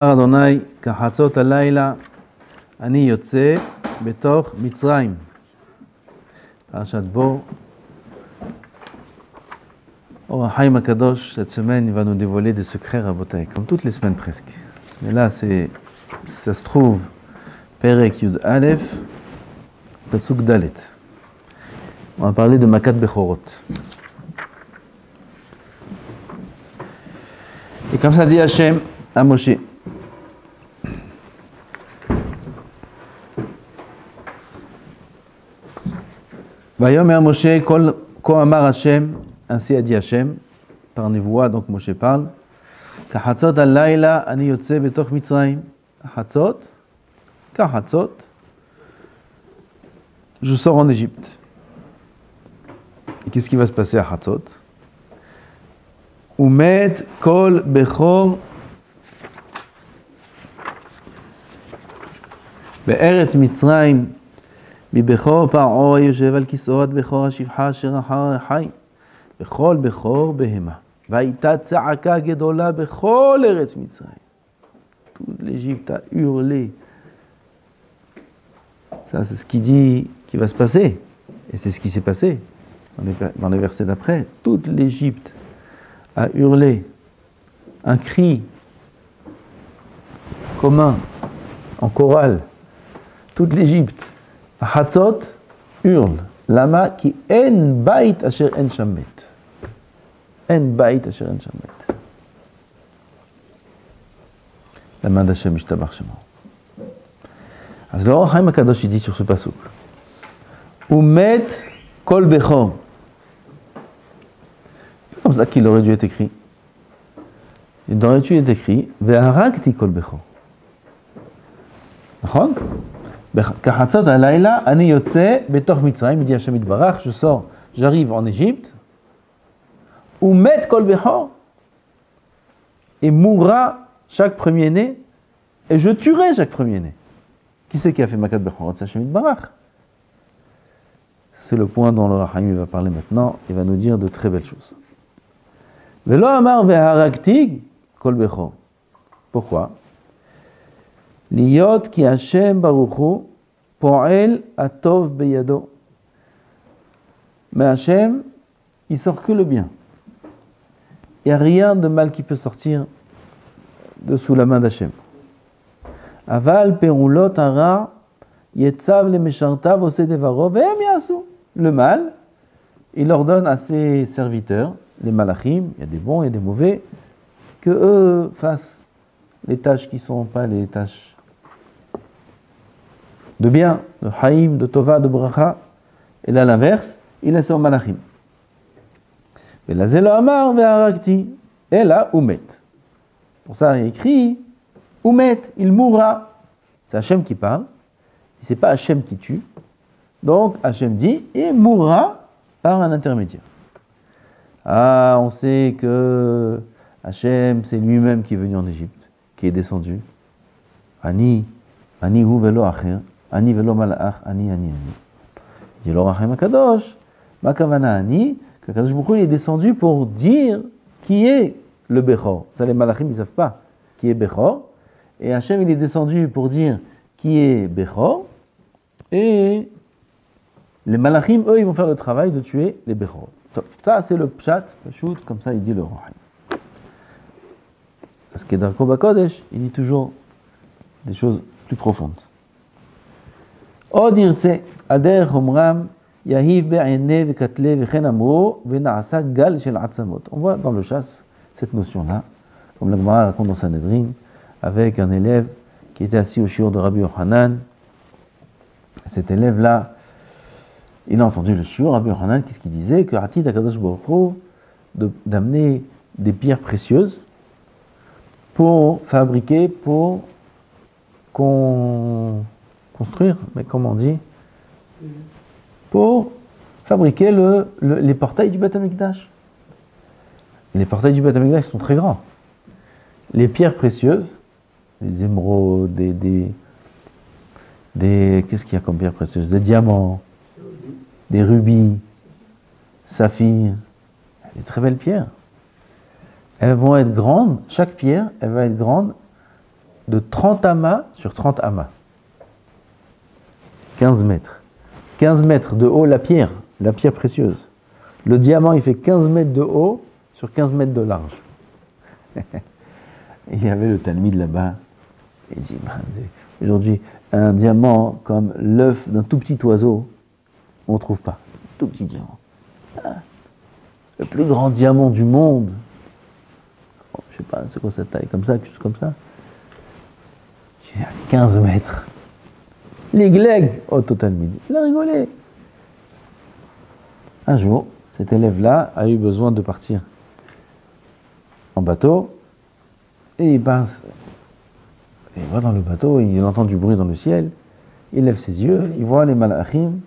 אדוני כחצות הלילה אני יוצא בתוך מצרים. פרשת בו. Or Haïm Akadosh, cette semaine, il va nous dévoiler des secrets rabotai, comme toutes les semaines presque. Mais là, ça se trouve, Perek Yud Aleph, Pasuk Dalet. On va parler de Makat Bechorot. Et comme ça dit Hachem à Moshe. Vayomer Moshe kol ko amar Hachem, ainsi a dit Hachem, par Nevoa, donc Moshe parle. Kahatzot al-laila ani yotze betoch Mitzrayim. Kahatzot, je sors en Égypte. Et qu'est-ce qui va se passer à Hatzot? Umet kol bechor be'eretz Mitzrayim מבכור פרעה יושב על כיסאות בכור השפחה אשר אחר החי בכל בכור בהמה והייתה צעקה גדולה בכל ארץ מצרים. Toute l'Égypte a hurlé. Ça c'est ce qui dit qui va se passer et c'est ce qui s'est passé dans les versets d'après. Toute l'Égypte a hurlé un cri commun en chorale. Toute l'Égypte Hatzot hurle. Lama ki en bait asher en shamet. En bait asher en shamet. La main d'Hachem ishtabach shemo. Alors l'Or Haïm Akadosh il dit sur ce pasuk. Umet kol bechor. C'est comme ça qu'il aurait dû être écrit. Il aurait dû être écrit ve'haragti kol bechor. D'accord? Kahatzot halayla ani yotze betoch Mitzrayim, il dit Hachem Yitbarach, je sors, j'arrive en Égypte, où met kol bechor, et mourra chaque premier-né, et je tuerai chaque premier-né. Qui c'est qui a fait Makat Bechorot? C'est Hachem Yitbarach. C'est le point dont le Rahim va parler maintenant, il va nous dire de très belles choses. Velo amar ve'haragti kol bechor. Pourquoi? Liyot ki Hashem baruchu po'el atov beyado. Mais Hashem, il sort que le bien. Il n'y a rien de mal qui peut sortir de sous la main d'Hachem. Aval perulot hara yetzav le meshartav ose devaro ve'em yasu. Le mal, il ordonne à ses serviteurs, les malachim, il y a des bons et des mauvais, que eux fassent les tâches qui ne sont pas les tâches de bien, de haïm, de tova, de bracha, et là l'inverse, il laisse au malachim. Et là, zelo amar ve'haragti, et là, umet. Pour ça, il écrit, umet, il mourra. C'est Hachem qui parle, et c'est pas Hachem qui tue. Donc, Hachem dit, il mourra par un intermédiaire. Ah, on sait que Hachem, c'est lui-même qui est venu en Égypte, qui est descendu. Ani hu velo acher. Ani velo malach, ani. Dit le Rahim Akadosh, ma kavana ani, qu'Akadosh Baruch Hu est descendu pour dire qui est le Bechor. Ça les malachim ils savent pas qui est Bechor. Et Hachem il est descendu pour dire qui est Bechor. Et les malachim eux ils vont faire le travail de tuer les Bechor. Ça c'est le pshat, le shoot, comme ça il dit le Rahim. Parce que Darko Bakodesh il dit toujours des choses plus profondes. עוד ירצה, הדרך אומרם, יהיב בעיני וקטלה וכן אמרו, ונעשה גל של עצמות. On voit dans le chasse cette notion-là, comme la Gemara raconte dans Sanhedrin, avec un élève qui était assis au shiur de Rabbi Yochanan. Cet élève-là, il a entendu le shiur, Rabbi Yochanan, qu'est-ce qu'il disait? Que Hatid Akadosh Baruch Hu d'amener des pierres précieuses pour fabriquer, pour construire, mais comment on dit? Pour fabriquer les portails du Beth Amikdash. Les portails du Beth Amikdash sont très grands. Les pierres précieuses, des émeraudes, qu'est-ce qu'il y a comme pierres précieuses? Des diamants, des rubis, saphirs, des très belles pierres. Elles vont être grandes, chaque pierre, elle va être grande de 30 amas sur 30 amas. 15 mètres. 15 mètres de haut, la pierre précieuse. Le diamant, il fait 15 mètres de haut sur 15 mètres de large. Il y avait le Talmud là-bas. Il dit, aujourd'hui, un diamant comme l'œuf d'un tout petit oiseau, on ne trouve pas. Tout petit diamant. Le plus grand diamant du monde. Je sais pas, c'est quoi cette taille, comme ça, quelque chose comme ça. Il y a 15 mètres. L'Igleg, au Talmud. Il a rigolé. Un jour, cet élève-là a eu besoin de partir en bateau, et il passe, il va dans le bateau, il entend du bruit dans le ciel, il lève ses yeux, il voit les malachim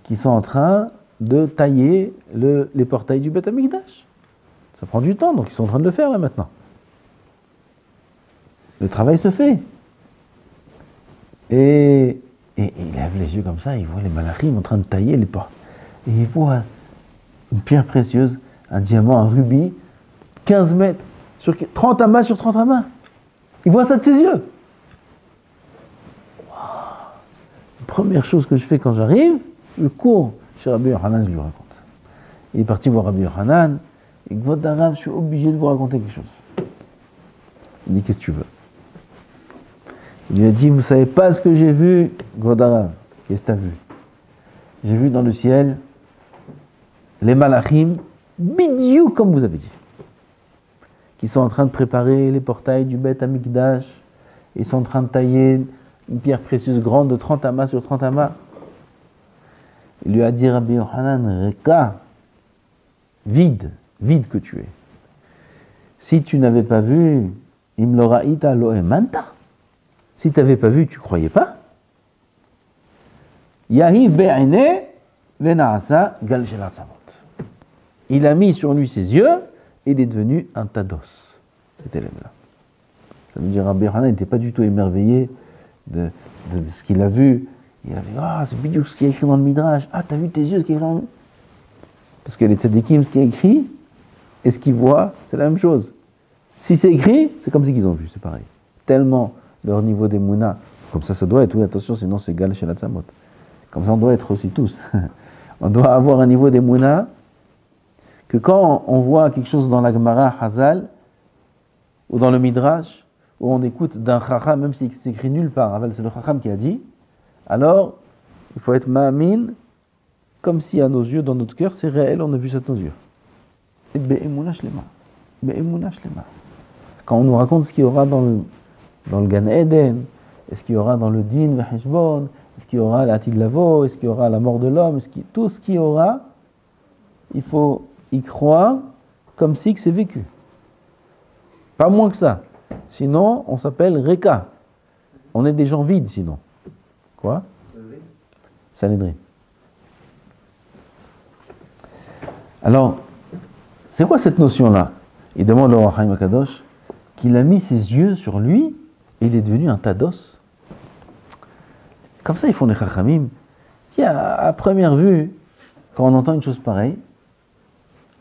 qui sont en train de tailler les portails du Beth Amikdash. Ça prend du temps, donc ils sont en train de le faire là maintenant. Le travail se fait. Et il lève les yeux comme ça, il voit les malachim en train de tailler les portes. Et il voit une pierre précieuse, un diamant, un rubis, 15 mètres, sur 30 amas sur 30 amas. Il voit ça de ses yeux. Wow. La première chose que je fais quand j'arrive, je cours chez Rabbi Yochanan, je lui raconte. Il est parti voir Rabbi Yochanan, et Kvod Arav, je suis obligé de vous raconter quelque chose. Il dit, qu'est-ce que tu veux? Il lui a dit, vous savez pas ce que j'ai vu, Kvod Arav. Qu'est-ce que tu as vu? J'ai vu dans le ciel les malachim, bidiou comme vous avez dit, qui sont en train de préparer les portails du Beth Amikdash. Ils sont en train de tailler une pierre précieuse grande de 30 amas sur 30 amas. Il lui a dit, Rabbi Yochanan, Reka, vide que tu es. Si tu n'avais pas vu, Imloraïta loemanta. Si tu n'avais pas vu, tu ne croyais pas. Yahi be'ene venaasa gal shelat samot. Il a mis sur lui ses yeux et il est devenu un tados, cet élève-là. Ça veut dire Rabbi Yochanan n'était pas du tout émerveillé de ce qu'il a vu. Il a dit, c'est bidou ce qui est écrit dans le Midrash. Ah, t'as vu tes yeux ce qui est écrit dans le... Parce que les tzadikim, ce qui est écrit et ce qu'ils voient, c'est la même chose. Si c'est écrit, c'est comme si qu'ils ont vu, c'est pareil. Tellement leur niveau d'émouna, comme ça doit être, oui, attention, sinon c'est gal chez la tzamot. Comme ça, on doit être aussi tous. On doit avoir un niveau d'émouna que quand on voit quelque chose dans la Gemara Hazal ou dans le Midrash, où on écoute d'un chacham, même si c'est écrit nulle part, c'est le chacham qui a dit, alors il faut être ma'amin, comme si à nos yeux, dans notre cœur, c'est réel, on a vu ça de nos yeux. Et be'emouna shlema. Be'emouna shlema. Quand on nous raconte ce qu'il y aura dans le Gan Eden, est-ce qu'il y aura dans le Din V'Heshbon, est-ce qu'il y aura l'Atid Lavo, est-ce qu'il y aura la mort de l'homme, tout ce qu'il y aura, il faut y croire comme si que c'est vécu. Pas moins que ça. Sinon, on s'appelle Reka. On est des gens vides, sinon. Quoi? Sanhedrin. Alors, c'est quoi cette notion-là? Il demande au Ohr HaChaim HaKadosh qu'il a mis ses yeux sur lui et il est devenu un tados. Comme ça, ils font les chachamim. À première vue, quand on entend une chose pareille,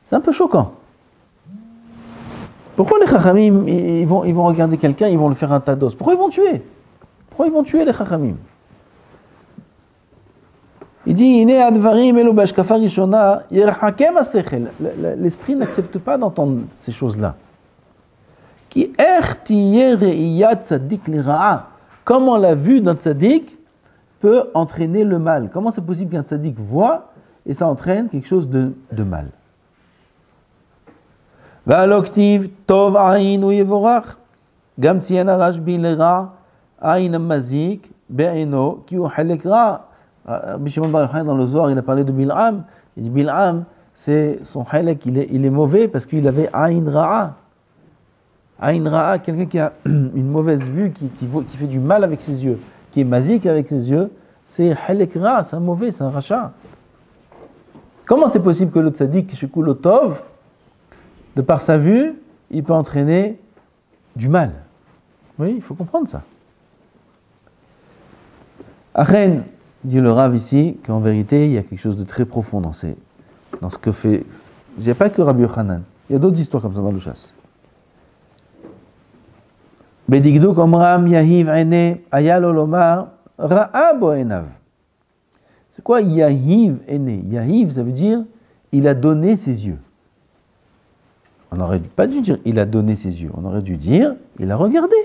c'est un peu choquant. Pourquoi les chachamim, ils vont regarder quelqu'un, ils vont le faire un tados? Pourquoi ils vont tuer? Pourquoi ils vont tuer les chachamim? Il dit, l'esprit n'accepte pas d'entendre ces choses-là. Comment la vue d'un tzaddik peut entraîner le mal? Comment c'est possible qu'un tzaddik voit et ça entraîne quelque chose de mal? והלוקטיב טוב עין הוא יבורך. גם ציין הרשב"י לרע עין המזיק בעינו כי הוא חלק רע. Rabbi Shimon bar Yochai dans le Zohar, il a parlé de Bil'am. Il dit Bil'am, c'est son halek, il est mauvais parce qu'il avait Aïn Ra'a. Aïn Ra'a, quelqu'un qui a une mauvaise vue, qui fait du mal avec ses yeux, qui est mazik avec ses yeux, c'est halek Ra, c'est un mauvais, c'est un rachat. Comment c'est possible que le tzaddik, Shekul Tov, de par sa vue, il peut entraîner du mal? Oui, il faut comprendre ça. Achen, dit le Rav ici, qu'en vérité, il y a quelque chose de très profond dans ce que fait... Il n'y a pas que Rabbi Yochanan, il y a d'autres histoires comme ça dans le chasse. Bedigduk omram yahiv ene ayalo lomar ra'a bo enav. C'est quoi yahiv ene? Yahiv, ça veut dire il a donné ses yeux. On n'aurait pas dû dire il a donné ses yeux. On aurait dû dire il a regardé.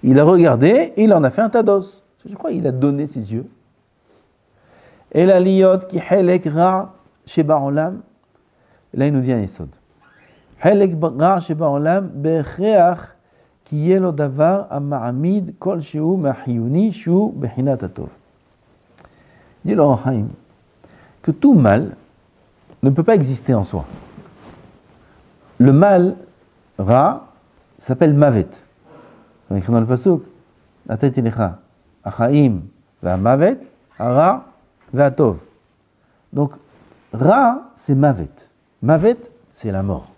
Il a regardé et il en a fait un tas d'os. Je crois qu'il a donné ses yeux. Et la liot qui helek ra sheba olam. Là il nous dit un esod. Helek ra sheba olam becheach ki yelo davar ama'amid kol sheu ma'hiyuni sheu bechinat atov. Dit le Haïm que tout mal ne peut pas exister en soi. Le mal, ra, s'appelle mavet. On écrit dans le pasuk, Natet ilecha, achaim, mavet, ra, ve'atov. Donc, ra, c'est mavet. Mavet, c'est la mort.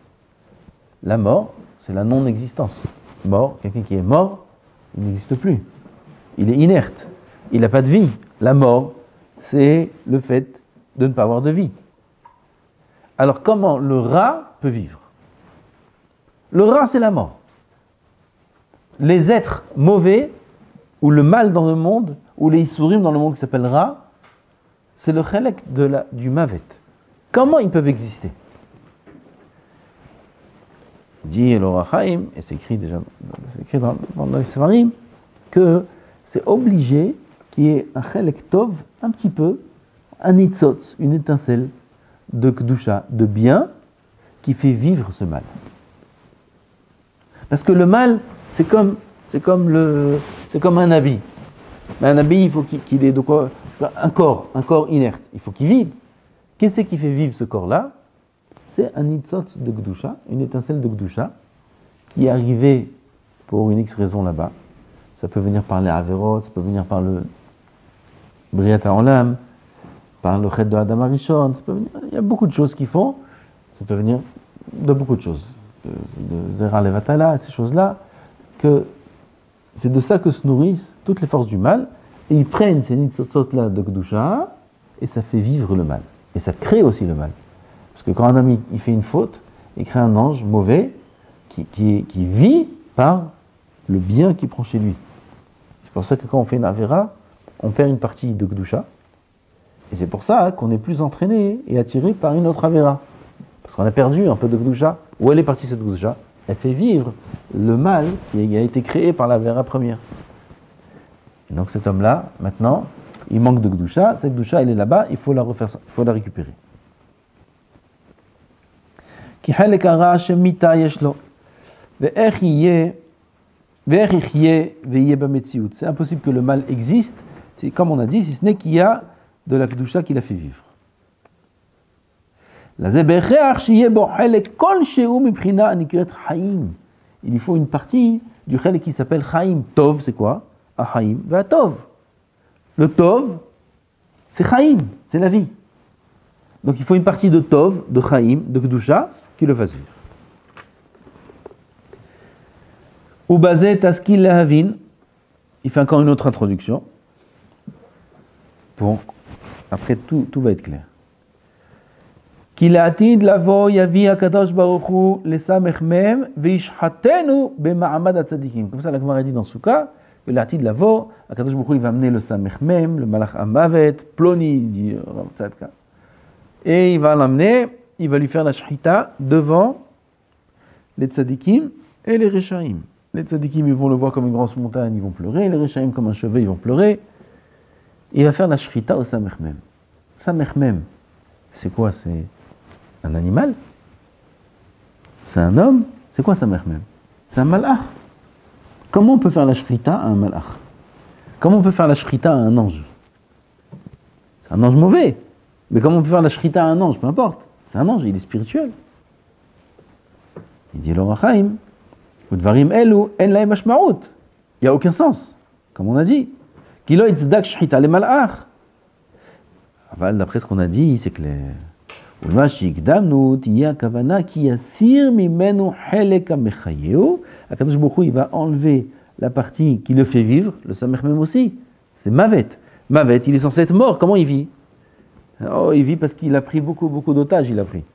La mort, c'est la non-existence. Mort, quelqu'un qui est mort, il n'existe plus. Il est inerte. Il n'a pas de vie. La mort, c'est le fait de ne pas avoir de vie. Alors, comment le ra peut vivre? Le ra, c'est la mort. Les êtres mauvais, ou le mal dans le monde, ou les isurim dans le monde qui s'appelle ra, c'est le chelek du mavet. Comment ils peuvent exister? Dit le Rachaim, et c'est écrit déjà dans les Sefarim, que c'est obligé qu'il y ait un chelek tov, un petit peu, un nitzotz, une étincelle de kedusha, de bien, qui fait vivre ce mal. Parce que le mal, c'est comme un habit. Un habit, il faut qu'il ait de quoi, un corps inerte. Il faut qu'il vive. Qu'est-ce qui fait vivre ce corps-là? C'est un nitzotz de kedusha, une étincelle de kedusha, qui est arrivée pour une X raison là-bas. Ça peut venir par les averot, ça peut venir par le briat ha'olam, par le chet de Adam Arishon, il y a beaucoup de choses qui font, ça peut venir de beaucoup de choses, de Zera Levatala, ces choses-là, que c'est de ça que se nourrissent toutes les forces du mal, et ils prennent ces nitzotzot-là de Kedusha, et ça fait vivre le mal, et ça crée aussi le mal. Parce que quand un homme il fait une faute, il crée un ange mauvais, qui vit par le bien qu'il prend chez lui. C'est pour ça que quand on fait une Avera, on perd une partie de Kedusha, et c'est pour ça qu'on est plus entraîné et attiré par une autre Avera. Parce qu'on a perdu un peu de Kedusha. Où elle est partie cette Kedusha? Elle fait vivre le mal qui a été créé par l'Avera première. Et donc cet homme-là, maintenant, il manque de Kedusha. Cette Kedusha, elle est là-bas, il faut la refaire, il faut la récupérer. C'est impossible que le mal existe, c'est comme on a dit, si ce n'est qu'il y a de la Kedusha qui l'a fait vivre. Il lui faut une partie du chelek qui s'appelle Chaim. Tov, c'est quoi? Chaim, va Tov. Le Tov, c'est Chaim, c'est la vie. Donc il faut une partie de Tov, de Chaim, de Kedusha, qui le fasse vivre. Ubazé taskil lahavin, il fait encore une autre introduction. Bon, après tout va être clair. Qu'il atid lavo yavi hakadosh baruch hu lesamech mem veishhatenu bema'amad hatzadikim. Comme ça la Gemara dit dans Souka, que l'atid lavo, hakadosh baruch hu il va amener le samech mem, le malach amavet, ploni, dit Rav Tzadka. Et il va l'amener, il va lui faire la shchita devant les tzadikim et les reshaim. Les tzadikim ils vont le voir comme une grosse montagne, ils vont pleurer, les reshaim comme un chevet, ils vont pleurer. Il va faire la shchita au samech mem. Samech mem, c'est quoi? C'est un animal? C'est un homme? C'est quoi samech mem? C'est un malach. Comment on peut faire la shrita à un malach? Comment on peut faire la shrita à un ange? C'est un ange mauvais. Mais comment on peut faire la shrita à un ange? Peu importe. C'est un ange, il est spirituel. Il dit le Rachaim, Udvarim elu en lahem hashma'ut. Il n'y a aucun sens. Comme on a dit. Kilo itzdak shrita le malach. D'après ce qu'on a dit, c'est clair. Akadosh Baruch Hu, il va enlever la partie qui le fait vivre, le samech même aussi. C'est Mavet. Mavet, il est censé être mort. Comment il vit? Oh, il vit parce qu'il a pris beaucoup d'otages, il a pris.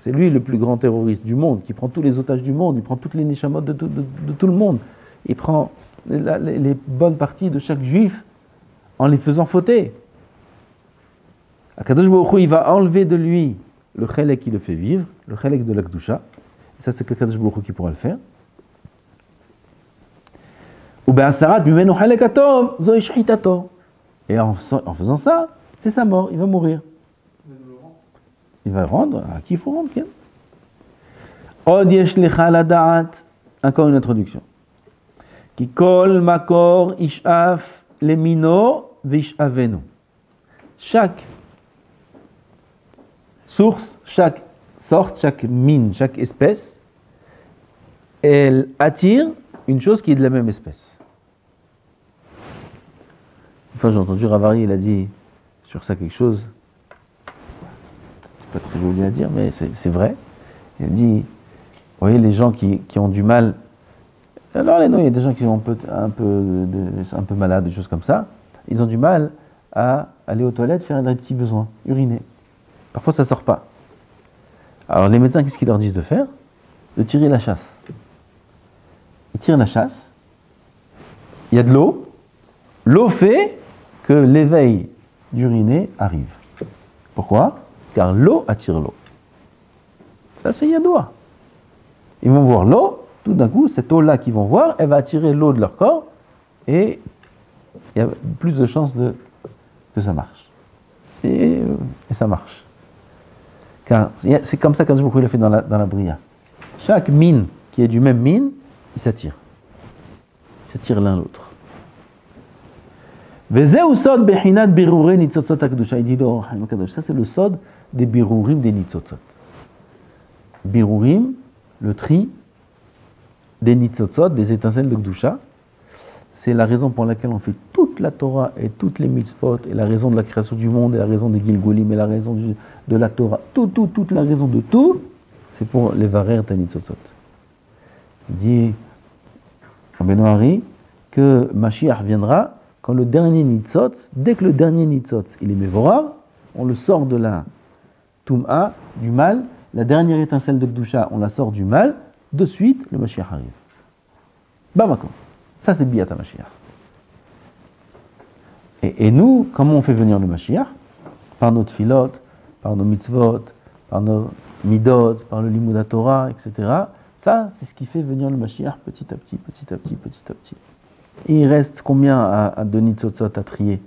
C'est lui le plus grand terroriste du monde, qui prend tous les otages du monde, il prend toutes les neshamot de tout le monde. il prend les bonnes parties de chaque juif en les faisant fauter. Akadosh Baruch Hu, il va enlever de lui le chelek qui le fait vivre, le chelek de la Kedusha. Et ça, c'est que Akadosh Baruch Hu qui pourra le faire. Et en faisant ça, c'est sa mort, il va mourir. Il va rendre à qui il faut rendre. Encore une introduction. Ki kol makor ishaf lemino vishavenu. Chaque source, chaque sorte, chaque mine, chaque espèce, elle attire une chose qui est de la même espèce. Enfin, j'ai entendu Ravari, il a dit sur ça quelque chose, c'est pas très joli à dire, mais c'est vrai. Il a dit, vous voyez, les gens qui ont du mal, alors il y a des gens qui sont un peu malades, des choses comme ça, ils ont du mal à aller aux toilettes, faire des petits besoins, uriner. Parfois ça sort pas. Alors les médecins, qu'est-ce qu'ils leur disent de faire? De tirer la chasse. Ils tirent la chasse, il y a de l'eau, l'eau fait que l'éveil d'uriner arrive. Pourquoi? Car l'eau attire l'eau. Ça c'est Yadoua. Ils vont voir l'eau, tout d'un coup, cette eau-là qu'ils vont voir, elle va attirer l'eau de leur corps, et il y a plus de chances que ça marche. Et ça marche. Car c'est comme ça qu'Akadosh Baruch Hu l'a fait dans la Bria. Chaque mine qui est du même mine, il s'attire. Ils s'attirent l'un l'autre. Il dit, ça c'est le sod des birurim des nitzotzot. Birurim, le tri des nitzotzot, des étincelles de Kedusha, c'est la raison pour laquelle on fait toute la Torah et toutes les mitzvot, et la raison de la création du monde, et la raison des Gilgolim, et la raison de la Torah, toute la raison de tout, c'est pour les varer ta nitzotzot. Il dit, Rabbeinu Hari, que Mashiach viendra quand le dernier nitzot, dès que le dernier nitzot, il est mévorab, on le sort de la Tum'a, du mal, la dernière étincelle de Kedusha, on la sort du mal, de suite, le Mashiach arrive. Bamakom. Ça, c'est Biyat HaMashiach. Et nous, comment on fait venir le Mashiach? Par nos tfilot, par nos mitzvot, par nos midot, par le limud Torah, etc. Ça, c'est ce qui fait venir le Mashiach petit à petit, petit à petit, petit à petit. Et il reste combien à de nitzotzot à trier,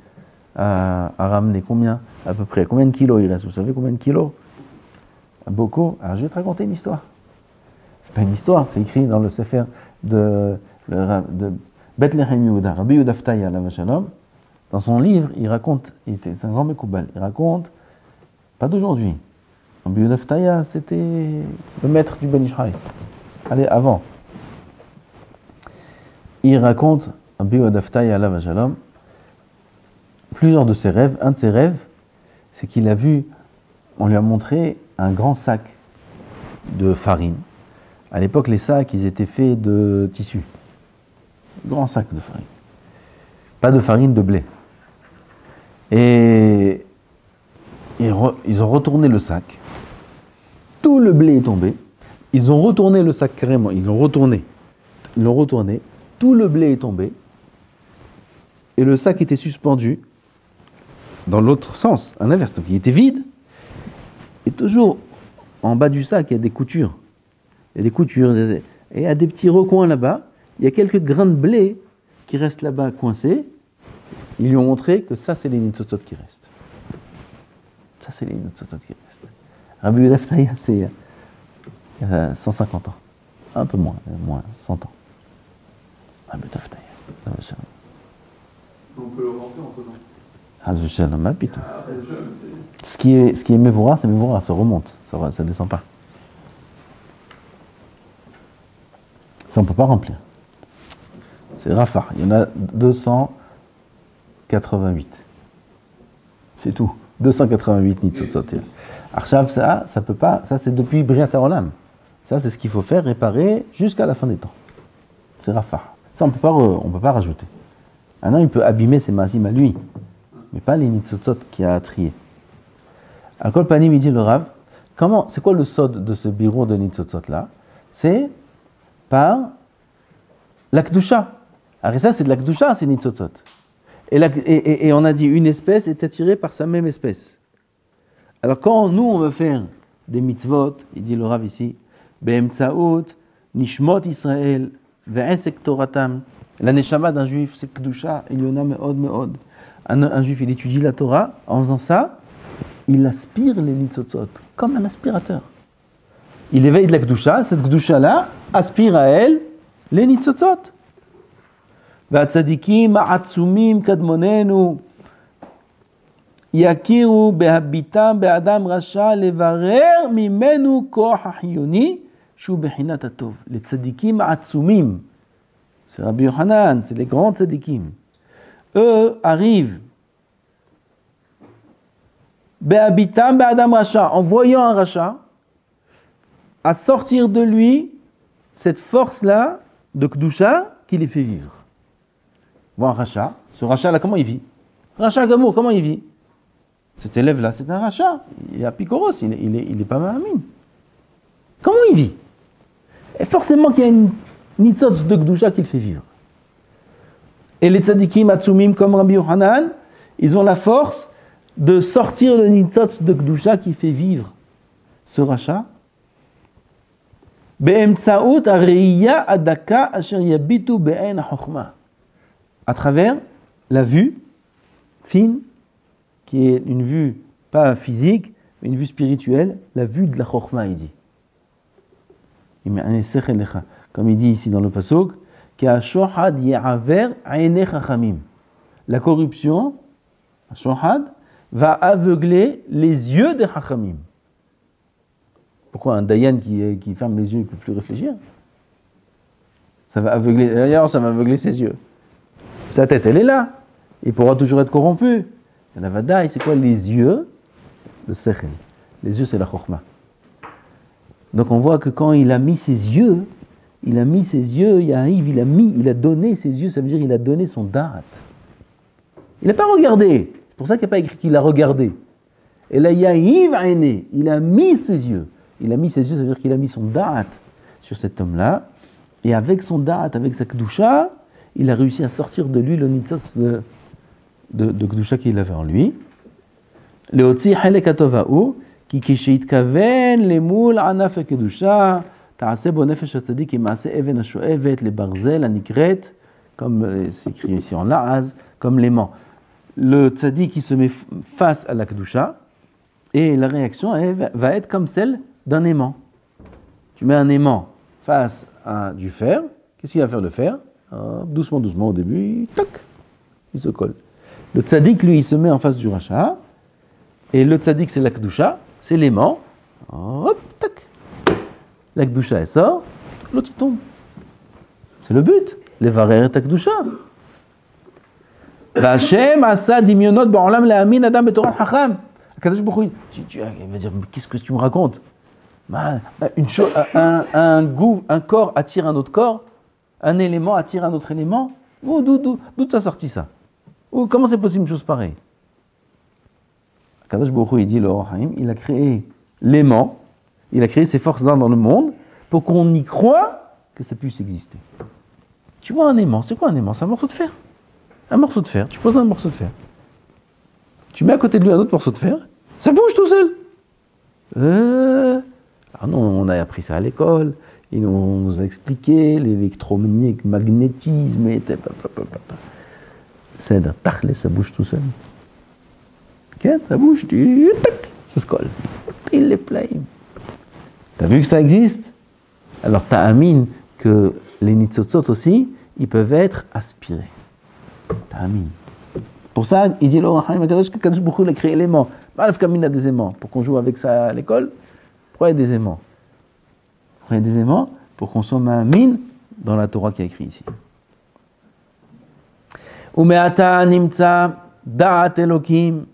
à ramener? Combien à peu près? Combien de kilos il reste? Vous savez combien de kilos? Beaucoup. Alors je vais te raconter une histoire. C'est pas une histoire, c'est écrit dans le Sefer de Bethlehem Yehuda, Rabbi Yehuda Ftaya, la Shalom. Dans son livre, il raconte, c'est un grand Mekoubal, il raconte, pas d'aujourd'hui. Rabbi Yehuda Ftaya, c'était le maître du Ben Ishraï. Allez, avant. Il raconte, Rabbi Yehuda Ftaya, la Shalom, plusieurs de ses rêves. Un de ses rêves, c'est qu'il a vu, on lui a montré un grand sac de farine. À l'époque, les sacs, ils étaient faits de tissu. Grand sac de farine. Pas de farine, de blé. Et ils ont retourné le sac. Tout le blé est tombé. Ils ont retourné le sac carrément. Ils l'ont retourné. Tout le blé est tombé. Et le sac était suspendu dans l'autre sens, à l'inverse. Donc il était vide. Et toujours, en bas du sac, il y a des coutures. Il y a des coutures. Et il y a des petits recoins là-bas. Il y a quelques grains de blé qui restent là-bas coincés. Ils lui ont montré que ça, c'est les nitzotzot qui restent. Ça, c'est les nitzotzot qui restent. Rabbi Yehuda Ftaya, c'est 150 ans. Un peu moins 100 ans. Rabbi Yehuda Ftaya. On peut le rentrer en faisant. Ce qui est Mévora, c'est Mévora, ça remonte, ça descend pas. Ça, on ne peut pas remplir. C'est Rafah. Il y en a 288. C'est tout. 288 nitzotzot. Archav, ça peut pas. Ça, c'est depuis Briat HaOlam. Ça, c'est ce qu'il faut faire, réparer jusqu'à la fin des temps. C'est Rafah. Ça, on peut pas rajouter. Maintenant, il peut abîmer ses masim à lui, mais pas les nitzotzot qu'il a à trier. Alors, Kol Panim, il dit le Rav, c'est quoi le sod de ce bureau de nitzotzot là? C'est par la Kedusha. Alors ça, c'est de la Kedusha, c'est Nitzotzot. Et on a dit une espèce est attirée par sa même espèce. Alors quand nous, on veut faire des mitzvot, il dit le Rav ici, Be'emtsaout, Nishmot Israël, Ve'esek Toratam. La neshama d'un juif, c'est Kedusha, il y en a me'od, me'od. Un juif, il étudie la Torah, en faisant ça, il aspire les nitzotzot, comme un aspirateur. Il éveille de la Kedusha, cette Kedusha-là aspire à elle les nitzotzot. והצדיקים העצומים קדמוננו יכירו בהביטם באדם רשע לברר ממנו כוח החיוני שהוא בחינת הטוב. לצדיקים העצומים, c'est Rabbi Yochanan, c'est les grands tzadikim. Eux arrivent בהביטם באדם רשע, en voyant un rachat, à sortir de lui cette force-là de Kedusha qui les fait vivre. Voir un rachat, ce rachat-là, comment il vit? Rachat Gamour, comment il vit? Cet élève-là, c'est un rachat. Il est à Picoros, il est pas Mahamine. Comment il vit? Et forcément qu'il y a une nitzotz de Kedusha qui le fait vivre. Et les tzadikim atzumim comme Rabbi Yochanan, ils ont la force de sortir le nitzotz de Kedusha qui fait vivre ce rachat. Be'emtsaout areiya adaka asher yabitu be'en hachma. À travers la vue fine, qui est une vue pas physique, mais une vue spirituelle, la vue de la chokhma, il dit. Comme il dit ici dans le pasuk, la corruption, va aveugler les yeux des hachamim. Pourquoi un dayan qui ferme les yeux ne peut plus réfléchir? Ça va aveugler, d'ailleurs ça va aveugler ses yeux. Sa tête, elle est là. Il pourra toujours être corrompu. Et la vadaï, c'est quoi les yeux? Le sechel. Les yeux, c'est la chokhma. Donc on voit que quand il a mis ses yeux, il a donné ses yeux, ça veut dire il a donné son da'at. Il n'a pas regardé. C'est pour ça qu'il n'y a pas écrit qu'il a regardé. Et là, yahiv aïné, il a mis ses yeux. Il a mis ses yeux, ça veut dire qu'il a mis son da'at sur cet homme-là. Et avec son da'at, avec sa kedusha, il a réussi à sortir de lui le nitzotz de kedusha qu'il avait en lui. Leotzi halek atova'u, ki kisheitkaven lemoul anaf kedusha, ta'aseh bo nefesh hatzadik ima'aseh even hasho'evet le barzel anikret, comme c'est écrit ici en la'az, comme l'aimant. Le tzadik qui se met face à la kedusha, et la réaction va être comme celle d'un aimant. Tu mets un aimant face à du fer, qu'est-ce qu'il va faire le fer? Doucement, doucement au début, tac, il se colle. Le tzaddik, lui, il se met en face du rachat, et le tzaddik, c'est la kedusha, c'est l'aimant, hop, tac. La kedusha, elle sort, l'autre, il tombe. C'est le but, les varer ta kedusha. V'Hashem asa dimyonot ba'olam le'amin adam betorat hacham. Kadosh Baruch Hu, il va dire, mais qu'est-ce que tu me racontes? Un corps attire un autre corps, un élément attire un autre élément. D'où tu as sorti ça? Comment c'est possible une chose pareille? Kadosh Baruch Hu, il dit, le Or Haïm, il a créé l'aimant, il a créé ces forces-là dans le monde pour qu'on y croit que ça puisse exister. Tu vois un aimant, c'est quoi un aimant? C'est un morceau de fer. Un morceau de fer, tu poses un morceau de fer. Tu mets à côté de lui un autre morceau de fer, ça bouge tout seul. Alors non, on a appris ça à l'école, ils nous a expliqué l'électromagnétisme, et c'est d'un tachle, ça bouge tout seul. Ok, ça bouge, tac, ça se colle. Pile les plaim. T'as vu que ça existe? Alors t'as amine que les nitzotzot aussi, ils peuvent être aspirés. T'as amine. Pour ça, il dit l'Or Haïm Akadosh que Kadosh Baruch Hu a créé l'aimant. Malaf Kamina des aimants. Pour qu'on joue avec ça à l'école, pourquoi il y a des aimants? Pourquoi il y a des aimants? Pour qu'on soit ma'amin dans la Torah qui est écrit ici. Umeata nimtza da'at Elokim.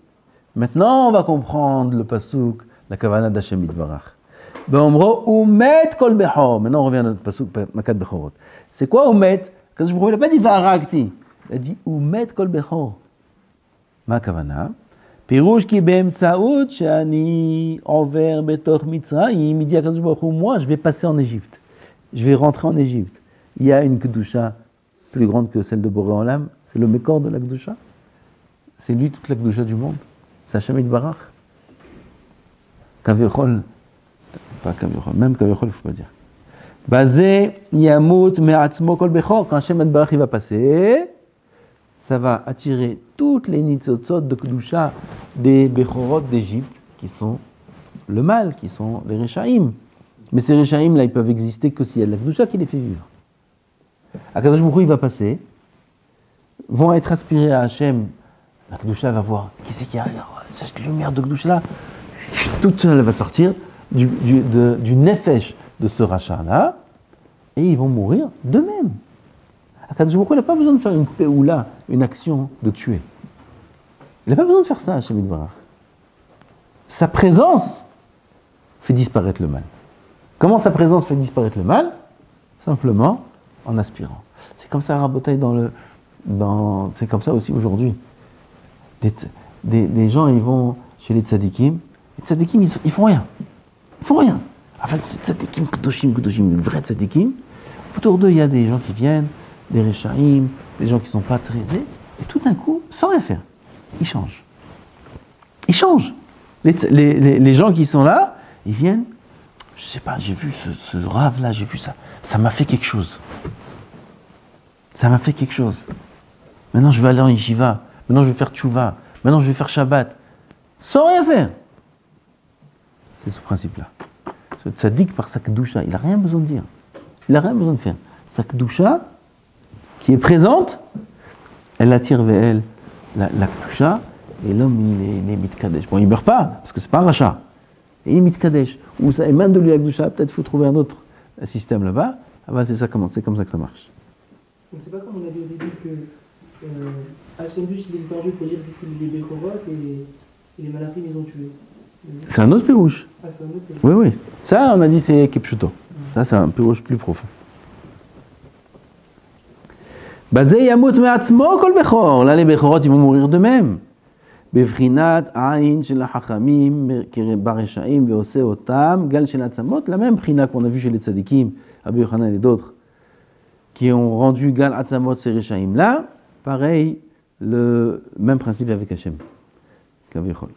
Maintenant, on va comprendre le pasuk, la kavana d'Hashem Yitbarach. Be'omro umet kol bechor. Maintenant, on revient à notre pasuk makat bechorot. C'est quoi umet? Kadosh Baruch Hu, il n'a pas dit va'arakti. Il a dit umet kol bechor. Ma kavana? Pirouche qui be'emtsaout she'ani over betoch mitzrayim. Il dit à Kadosh Baruch Hu, moi, je vais passer en Égypte. Je vais rentrer en Égypte. Il y a une kedusha plus grande que celle de Boré Olam, c'est le Mekor de la Kedusha. C'est lui toute la Kedusha du monde. C'est Hashem Yitbarach. Kavichol, pas Kavichol, même Kavichol, il ne faut pas dire. Bazé Yamut Me'atzmo Kol Bechor. Quand Hashem Yitbarach va passer, ça va attirer toutes les nitzotzot de Kedusha des Bechorot d'Égypte, qui sont le mal, qui sont les Rechaïm. Mais ces Rechaïm, là, ils peuvent exister que s'il y a de la Kedusha qui les fait vivre. Akadosh Baruch Hu, il va passer, vont être aspirés à Hashem. La Kedusha va voir qui c'est qui est derrière cette lumière de Kedusha là. Toute seule, elle va sortir du nefesh de ce rachat-là, et ils vont mourir d'eux-mêmes. Akadosh Baruch Hu, il n'a pas besoin de faire une péoula, une action de tuer. Il n'a pas besoin de faire ça, Hashem Yitbarach. Sa présence fait disparaître le mal. Comment sa présence fait disparaître le mal? Simplement en aspirant. C'est comme ça, Rabotai, c'est comme ça aussi aujourd'hui. Des gens, ils vont chez les tzadikim. Les tzadikim, ils font rien. Ils font rien. Enfin, c'est tzadikim, kudoshim, les vrais tzadikim. Autour d'eux, il y a des gens qui viennent, des rechaïm, des gens qui ne sont pas très... Et tout d'un coup, sans rien faire, ils changent. Ils changent. Les gens qui sont là, ils viennent, je sais pas, j'ai vu ce rave là, j'ai vu ça, ça m'a fait quelque chose. Ça m'a fait quelque chose. Maintenant je vais aller en yeshiva, maintenant je vais faire tchouva, maintenant je vais faire Shabbat, sans rien faire. C'est ce principe-là. Ce tzaddik par sa kedusha, il n'a rien besoin de dire. Il n'a rien besoin de faire. Sa kedusha, qui est présente, elle attire vers elle la kedusha, et l'homme il est mitkadesh. Bon, il ne meurt pas, parce que c'est pas un rachat. Et il est mitkadesh. Ou ça émane de lui la kedusha, peut-être il faut trouver un autre système là-bas. Ah ben c'est comme ça que ça marche. Donc c'est pas comme on a dit au début que Hachem juste il est enjeu pour dire c'est que les Bechorot et les Malachim ils ont tué. C'est un autre pirouche. Ah, c'est un autre pirouche. Oui, oui. Ça, on a dit c'est Kepchuto. Ça, c'est un pirouche plus profond. Bazé Yamut Me'atzmo Kol Bechor. Là, les Bechorot, ils vont mourir d'eux-mêmes. Bevrinat Aïn Shel Hachamim Bareshaim Veose Otam Gal Shel Atzamot. La même Prina qu'on a vu chez les Tzadikim, Rabbi Yochanan et d'autres, qui ont rendu Gal Atzamot ces Rechaim. Là, pareil, le même principe avec Hachem. Kavichol.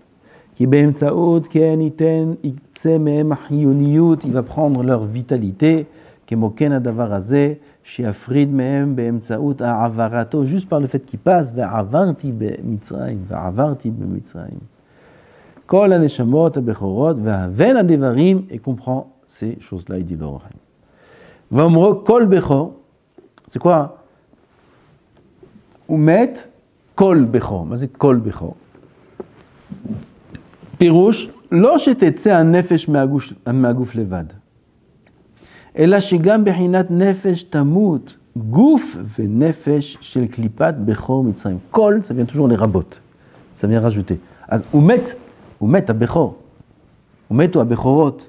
Qui Be'emtsaot Ken Iten Ikse Mehem Hiyoniyut. Il va prendre leur vitalité. Kemoken Adavar Azeh. Shiafrid Mehem Be'emtsaot A'avarato. Juste par le fait qu'il passe vers Avarti Be'mitzrayim. Va'avarti Be'mitzrayim. Kol Haneshamot Ha'bechorot Va'aven Hadevarim. Et comprend ces choses-là, il dit l'Orachaim. Va'omro Kol Bechor. C'est quoi? Umet Kol Bechor. Mais c'est Kol Bechor. פירוש, לא שתצא הנפש מהגוף לבד, אלא שגם בחינת נפש תמות, גוף ונפש של קליפת בכור מצרים. כל, ça vient toujours les rabotes, ça vient rajouter. אז הוא מת הבכור, הוא מתו הבכורות.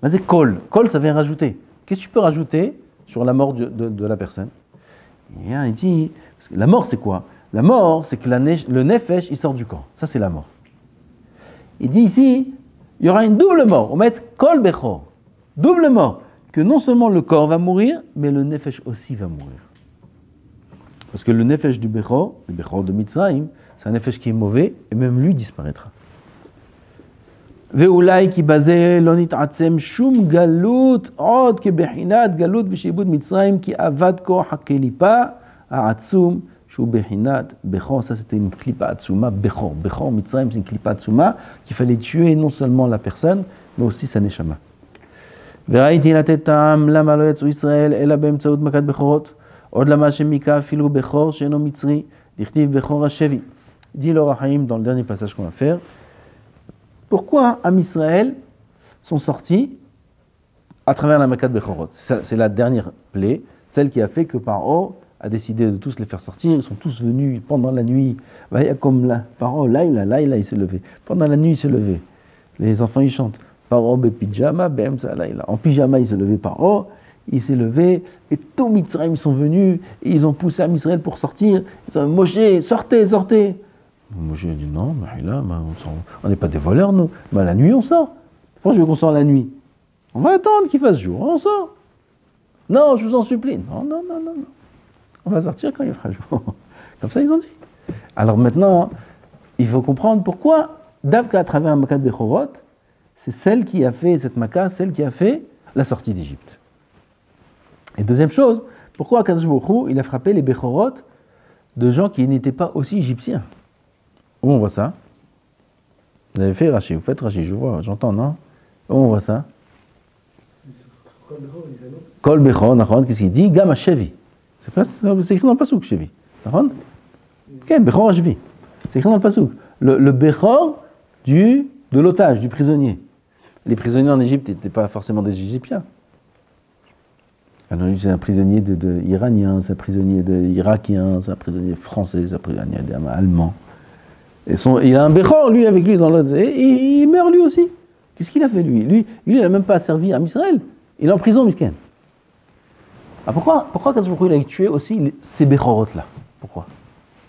מה זה כל? כל, ça vient rajouter. Qu'est-ce que tu peux rajouter sur la mort de la personne? Il dit, parce que la mort c'est quoi? La mort c'est que le nefesh il sort du corps, ça c'est la mort. Il dit ici, il y aura une double mort. On met kol bechor, double mort, que non seulement le corps va mourir, mais le nefesh aussi va mourir. Parce que le nefesh du bechor, le bechor de Mitzrayim, c'est un nefesh qui est mauvais, et même lui disparaîtra. Ve'ulai ki bazeh lo nit'atzem shum galut od kebechinat galut v'shibud Mitzrayim ki avad koch hakelipa ha'atzum. Bechinat, Bechor, ça c'était une klipa atsuma, Bechor. Bechor, Mitzrayim, c'est une klipa atsuma qu'il fallait tuer non seulement la personne, mais aussi sa neshama. V'raïti latet ta'am, lama lo yatzu Israël, ela be'emtsaut makat Bechorot, od lama shemika afilu Bechor, sheno Mitzri, dichtiv Bechor hashevi. Dit l'Orachaim dans le dernier passage qu'on va faire. Pourquoi Am Israël sont sortis à travers la makat Bechorot? C'est la dernière plaie, celle qui a fait que Paro a décidé de tous les faire sortir. Ils sont tous venus pendant la nuit. Comme la Paro, Laïla, il s'est levé. Pendant la nuit, il s'est levé. Les enfants, ils chantent. Paro be pyjama, be'emtsa Laïla. En pyjama, il s'est levé. Paro, il s'est levé. Et tous Mitzrayim sont venus. Et ils ont poussé à Israël pour sortir. Ils ont dit, Moshe, sortez. Moshe a dit, non, on n'est pas des voleurs, nous. Mais la nuit, on sort. Pourquoi je veux qu'on sort la nuit? On va attendre qu'il fasse jour. On sort. Non, je vous en supplie. Non. On va sortir quand il fera jour. Comme ça, ils ont dit. Alors maintenant, il faut comprendre pourquoi, d'abord à travers un Makat Bechorot, c'est celle qui a fait, cette Makat, celle qui a fait la sortie d'Égypte. Et deuxième chose, pourquoi Akadosh Baruch Hu, il a frappé les Bechorot de gens qui n'étaient pas aussi égyptiens? Où on voit ça? Vous avez fait Rashi, vous faites Rashi, je vois, j'entends, non? Où on voit ça? Kol Bechor, Nachon, qu'est-ce qu'il dit? Gam Shevi. C'est écrit dans le Pasuk, Shevi. Nachon? Quel Bechor Shevi? C'est écrit dans le Pasuk. Le Bechor de l'otage, du prisonnier. Les prisonniers en Égypte n'étaient pas forcément des Égyptiens. Alors, c'est un prisonnier iranien, c'est un prisonnier irakien, c'est un prisonnier français, c'est un prisonnier allemand. Il a un Bechor, lui, avec lui, dans l'autre. Et il meurt lui aussi. Qu'est-ce qu'il a fait, lui? Lui, il n'a même pas servi à Israël. Il est en prison, Misken. Ah, pourquoi Kadosh Baruch Hu, il a tué aussi ces Bechorot-là? Pourquoi?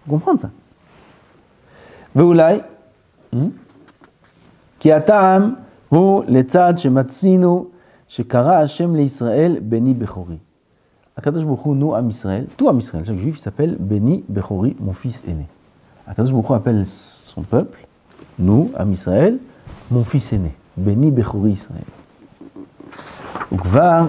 Vous comprenez ça? Ve'ulai, ki ha'ta'am hu letzad shematzinu shekara Hashem leIsraël Beni Bechori. Akadosh Baruch Hu, nous, Am Israël, tout Am Israël, chaque juif, il s'appelle Beni Bechori, mon fils aîné. Akadosh Baruch Hu appelle son peuple, nous, Am Israël, mon fils aîné. Beni Bechori Israël. וכבר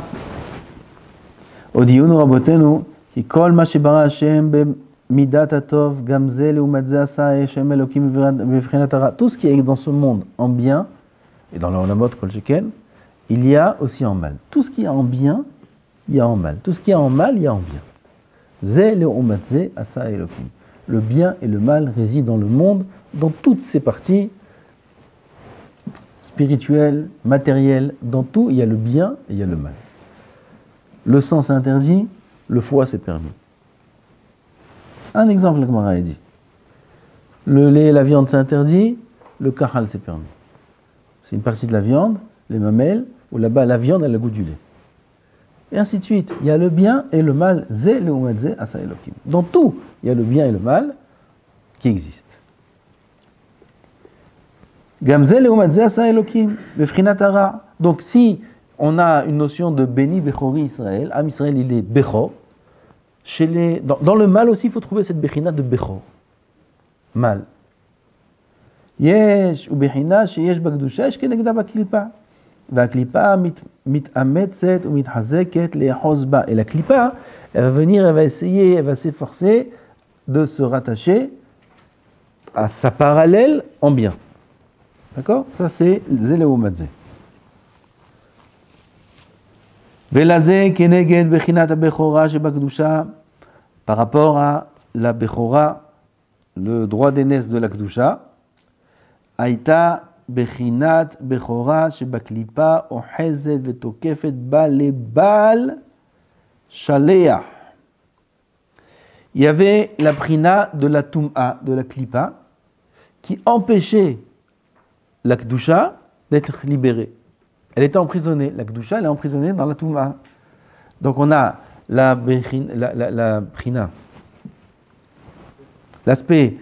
הודיעונו רבותינו כי כל מה שברא השם במידת הטוב גם זה לעומת זה עשה השם אלוקים בבחינת הרע. Tout ce qui est dans ce monde en bien et dans l'olamot kol sheken, il y a aussi en mal. Tout ce qui est en bien, il y a en mal. Tout ce qui est en mal, il y a en bien. זה לעומת זה עשה אלוקים. Le bien et le mal résident dans le monde, dans toutes ses parties spirituelles, matérielles, dans tout, il y a le bien et il y a le mal. Le sang c'est interdit, le foie c'est permis. Un exemple, la Gemara a dit. Le lait et la viande c'est interdit, le kahal c'est permis. C'est une partie de la viande, les mamelles, où là-bas la viande elle a le goût du lait. Et ainsi de suite. Il y a le bien et le mal. Zé le umadze asa elokim. Dans tout, il y a le bien et le mal qui existent. Gamze le umadze asa elokim. Befrinat hara. Donc si on a une notion de Beni Bechori Israël, Am Israël il est Bechor. Dans le mal aussi, il faut trouver cette Bechina de Bechor. Mal. Yesh ou Bechina sheyesh bagdusha yesh kenegda baklipa. והקליפה מתאמצת ומתחזקת לאחוז בה. Et la klipa, elle va venir, elle va essayer, elle va s'efforcer de se rattacher à sa parallèle en bien. D'accord? Ça c'est Zéléoumadze. ולזה כנגד בחינת הבכורה שבקדושה, par rapport à la Bechora, le droit d'aînesse de la Kedusha, הייתה בחינת בכורה שבקליפה אוחזת ותוקפת בה לבעל שליח. Il y avait la prina de la Tum'a, de la Klipa, qui empêchait la Kedusha d'être libérée. Elle était emprisonnée. La Kedusha, elle est emprisonnée dans la Tum'a. Donc on a la prina, l'aspect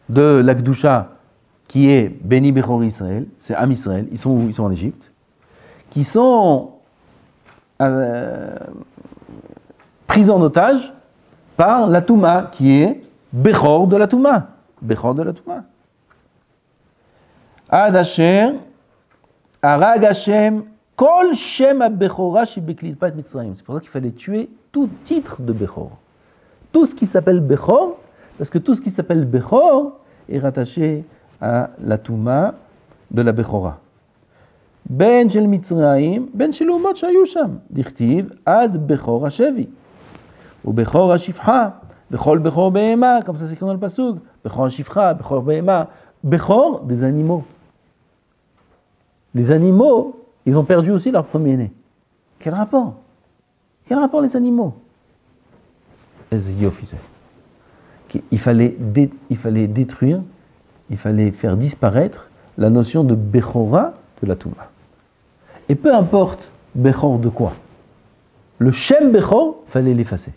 de la Kedusha qui est Beni Bechori Israël, c'est Am Israël, ils sont où? Ils sont en Égypte, qui sont pris en otage par la Touma, qui est Bechor de la Touma. Bechor de la Touma. Ad Asher, Arag Hashem, Kol Shem HaBechora Shebeklipat Mitzrayim. C'est pour ça qu'il fallait tuer tout titre de Bechor. Tout ce qui s'appelle Bechor, parce que tout ce qui s'appelle Bechor est rattaché à la Touma de la Bechora. Ben shel Mitzrayim, ben shel umot shayu sham. Dichtiv ad Bechor HaShevi. Ou Bechor HaShifcha, Bechol Bechor Behema, comme ça c'est écrit dans le Pasuk. Bechor HaShifcha, Bechor Behema. Bechor, des animaux. Les animaux, ils ont perdu aussi leur premier-né. Quel rapport? Quel rapport les animaux? Il fallait détruire, il fallait faire disparaître la notion de Bechora de la Touma. Et peu importe Bechor de quoi, le Shem Bechor, il fallait l'effacer.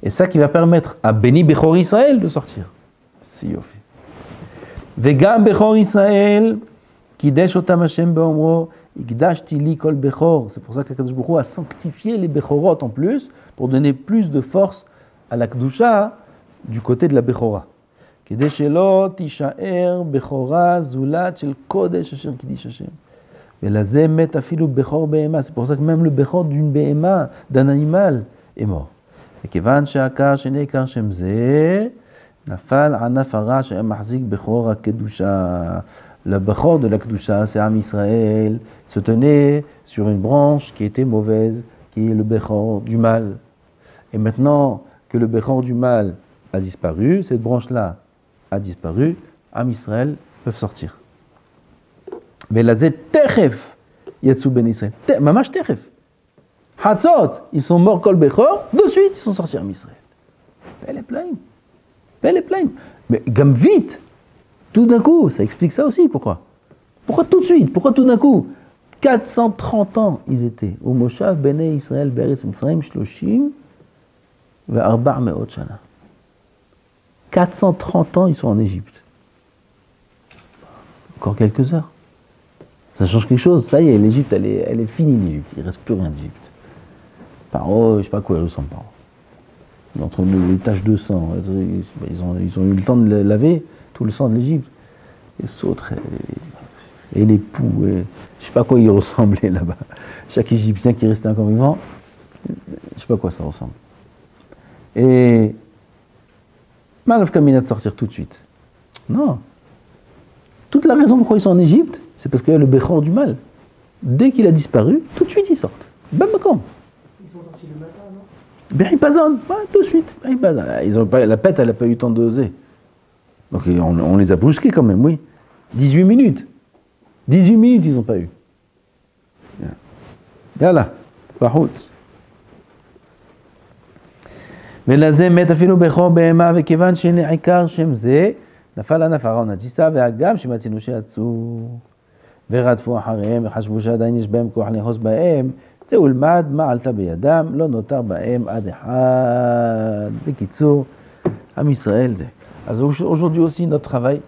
Et ça qui va permettre à Beni Bechor Israël de sortir. Si Yofi. Vegam Bechor Israël, Kidesh Otam Hashem Beomro, Ikdashti li kol Bechor. C'est pour ça qu'Akadosh Baruch Hu a sanctifié les Bechorot en plus, pour donner plus de force à la Kedusha du côté de la Bechora. כדי שלא תישאר בכורה זולת של קודש אשר קידיש השם. ולזה מת אפילו בכור בהמה. C'est pour ça que même le בכור d'une בהמה, d'un animal, est mort. וכיוון שהעקר שנעקר שם זה, נפל ענף הרע שהיה מחזיק בכור הקדושה. Le בכור de la Kedusha, c'est Am Israël, se tenait sur une branche qui était mauvaise, qui est le בכור du mal. Et maintenant que le בכור du mal a disparu, cette branche-là a disparu, Am Israël peuvent sortir. ולזה תכף יצאו בני ישראל. ממש תכף. חצות, ils sont morts כל בכור, de suite ils sont sortis Am Israël. פלא פלאים. פלא פלאים. Mais גם vite, tout d'un coup, ça explique ça aussi, pourquoi? Pourquoi tout de suite? Pourquoi tout d'un coup? 430 ans ils étaient. au מושב בני ישראל בארץ מצרים 34 שנה. 430 ans, ils sont en Égypte. Encore quelques heures. Ça change quelque chose. Ça y est, l'Égypte, elle est finie, l'Égypte. Il ne reste plus rien d'Égypte. Paro, je ne sais pas à quoi il ressemble, Paro. Entre les taches de sang, ils ont eu le temps de laver tout le sang de l'Égypte. Les sautres, et les poux, je ne sais pas à quoi il ressemblait là-bas. Chaque Égyptien qui restait encore vivant, je ne sais pas à quoi ça ressemble. Et Malaf Kamina de sortir tout de suite. Non. Toute la raison pourquoi ils sont en Égypte, c'est parce qu'il y a le Bechor du mal. Dès qu'il a disparu, tout de suite ils sortent. Bamakom. Ils sont sortis le matin, non? Beripazon, tout de suite. Ils ont pas, la pète, elle n'a pas eu le temps d'oser. Donc on les a brusqués quand même, oui. 18 minutes. 18 minutes ils n'ont pas eu. Yalla, Bahout. ולזה מת אפילו בכור בהמה, וכיוון שנעקר שם זה, נפל ענף הרע ונג'סה, והגם שמצינו שיצאו ורדפו אחריהם וחשבו שעדיין יש בהם כוח לאחוז בהם, זהו למד מה עלתה בידם, לא נותר בהם עד אחד. בקיצור, עם ישראל זה. אז aujourd'hui aussi notre travail,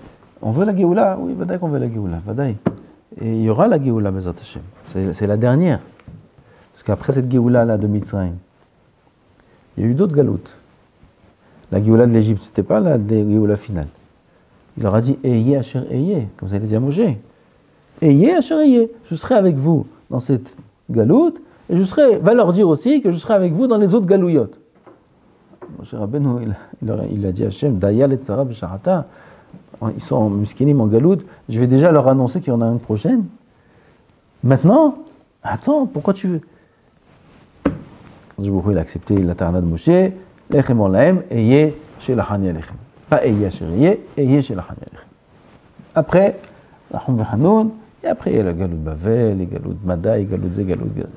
on veut la Géoula, oui, ודאי qu'on veut la Géoula, ודאי. Et il y aura la Géoula, Bezat Hashem. C'est la dernière. Parce qu'après cette Géoula là de Mitzrayim, il y a eu d'autres galoutes. La Géoula de l'Égypte, c'était pas la Géoula finale. Il leur a dit Ayez Asher Ayez, comme ça il a dit à Moshe. Ayez Asher Ayez, je serai avec vous dans cette galoute, et va leur dire aussi que je serai avec vous dans les autres galouillottes. Moshe Rabbeinu, il a dit à Hachem Dayal et Tzara B'Sharata, ils sont muskinim en galoute, je vais déjà leur annoncer qu'il y en a une prochaine. Maintenant, attends, pourquoi tu veux? Il a accepté la tarna de Moshe, Lechem en lahem, Ayez chez la Chani Alechem. Pas Ayez chez Ayez, Ayez chez la Chani Alechem. Après, Rahum V'Hanoun, et après il y a la galoute Bavel, les galoutes Madaï, galoute Zé, galoute Galoute.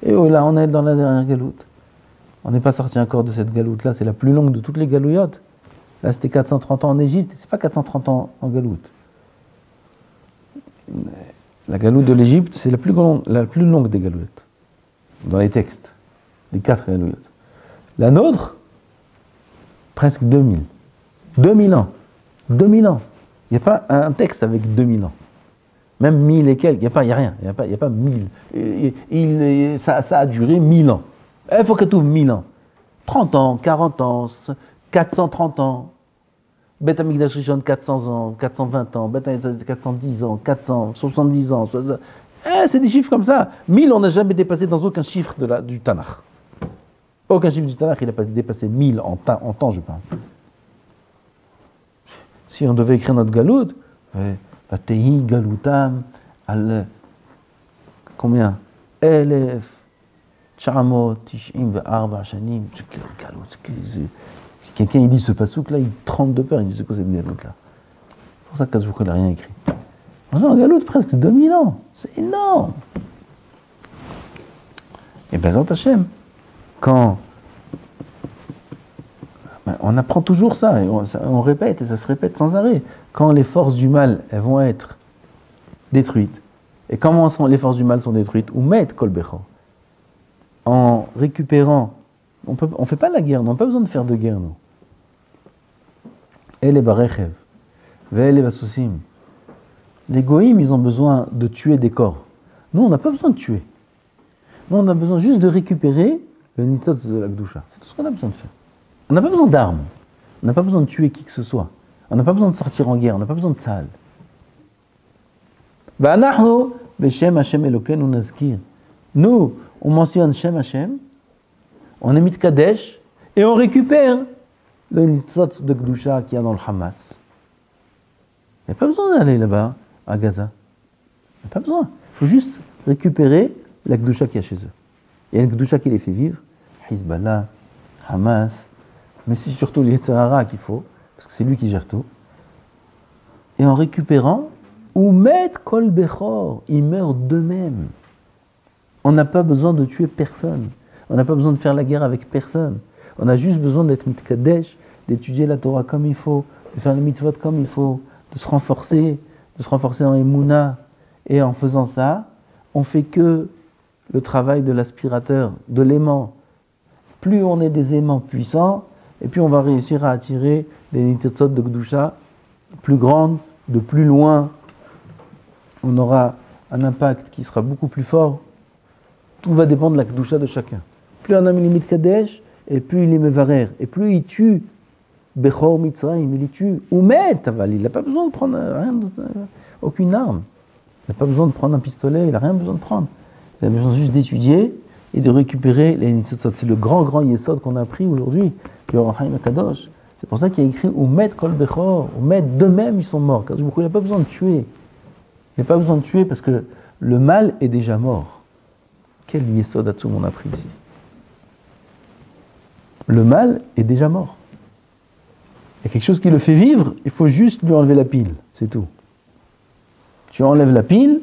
Et là on est dans la dernière galoute. On n'est pas sorti encore de cette galoute là, c'est la plus longue de toutes les galouillottes. Là c'était 430 ans en Égypte, c'est pas 430 ans en galoute. La galoute de l'Égypte, c'est la plus longue des galouillottes, dans les textes. Les 4 galouillottes. La nôtre, presque 2000. 2000 ans. 2000 ans. Il n'y a pas un texte avec 2000 ans. Même 1000 et quelques, il n'y a rien. Il n'y a pas 1000. Ça a duré 1000 ans. Il faut que tout 1000 ans. 30 ans, 40 ans, 430 ans. Beth Amikdash Rishon, 400 ans, 420 ans. Beth Amikdash 410 ans, 470 ans. C'est des chiffres comme ça. 1000, on n'a jamais dépassé dans aucun chiffre du Tanakh. Aucun chiffre du Tanakh, il n'a pas dépassé 1000 en temps, je parle. Si on devait écrire notre galout, Vatei galoutam al combien? Elef Tchamot Tishim ve'arba shanim. Si quelqu'un il lit ce pasouk là, il tremble de peur, il dit c'est quoi cette galout là? C'est pour ça que Kazoukou n'a rien écrit. On a un galout presque 2000 ans, c'est énorme. Et Bezat Hashem, quand on apprend toujours ça, et on répète, et ça se répète sans arrêt. Quand les forces du mal, elles vont être détruites, et comment les forces du mal sont détruites? Ou mettent Kol Bechor. En récupérant, on ne fait pas la guerre, on n'a pas besoin de faire de guerre, nous. Elle est Barechev, Ve'el est Basusim. Les goïms, ils ont besoin de tuer des corps. Nous, on n'a pas besoin de tuer. Nous, on a besoin juste de récupérer le nitzot de la Gdusha. C'est tout ce qu'on a besoin de faire. On n'a pas besoin d'armes. On n'a pas besoin de tuer qui que ce soit. On n'a pas besoin de sortir en guerre. On n'a pas besoin de tzahal. Nous, on mentionne Shem Hashem, on émit Kadesh, et on récupère le nitzot de Gdusha qu'il y a dans le Hamas. Il n'y a pas besoin d'aller là-bas, à Gaza. Il n'y a pas besoin. Il faut juste récupérer la Gdusha qu'il y a chez eux. Il y a une Gdusha qui les fait vivre, Hezbollah, Hamas, mais c'est surtout les Yetzirah qu'il faut, parce que c'est lui qui gère tout. Et en récupérant, Umet Kol Bechor, ils meurent d'eux-mêmes. On n'a pas besoin de tuer personne. On n'a pas besoin de faire la guerre avec personne. On a juste besoin d'être mitkadesh, d'étudier la Torah comme il faut, de faire les mitzvot comme il faut, de se renforcer en Emouna. Et en faisant ça, on fait que le travail de l'aspirateur, de l'aimant. Plus on est des aimants puissants, et puis on va réussir à attirer des nitzot de Gdusha plus grandes, de plus loin. On aura un impact qui sera beaucoup plus fort. Tout va dépendre de la Gdusha de chacun. Plus un homme il est mitkadesh, et plus il est mevarer, et plus il tue Bechor Mitzrayim, il tue Umet, il n'a pas besoin de prendre aucune arme. Il n'a pas besoin de prendre un pistolet, il n'a rien besoin de prendre. Il a besoin juste d'étudier et de récupérer les nitzot. C'est le grand yesod qu'on a appris aujourd'hui, du Or HaChaim HaKadosh. C'est pour ça qu'il y a écrit Umet Kol Bechor, Umet, d'eux-mêmes ils sont morts. Il n'a pas besoin de tuer. Il n'a pas besoin de tuer parce que le mal est déjà mort. Quel yesod Atzum on a appris ici. Le mal est déjà mort. Il y a quelque chose qui le fait vivre, il faut juste lui enlever la pile, c'est tout. Tu enlèves la pile,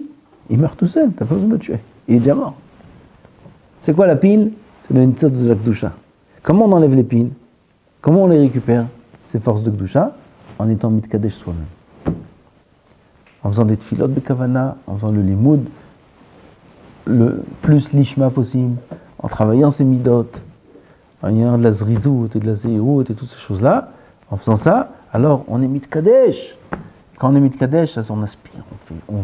il meurt tout seul, tu n'as pas besoin de le tuer, il est déjà mort. C'est quoi la pile? C'est le nitzot de la Gdusha. Comment on enlève les piles? Comment on les récupère, ces forces de Gdusha? En étant mitkadesh soi-même. En faisant des tfilot de kavana, en faisant le limoud, le plus lishma possible, en travaillant ses midot, en ayant de la zrizout et de la zéhout et toutes ces choses-là. En faisant ça, alors on est mitkadesh. Quand on est mitkadesh, ça on aspire, on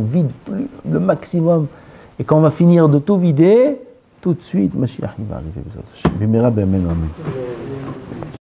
vide plus, le maximum. Et quand on va finir de tout vider, tout de suite, Mashiach il va arriver.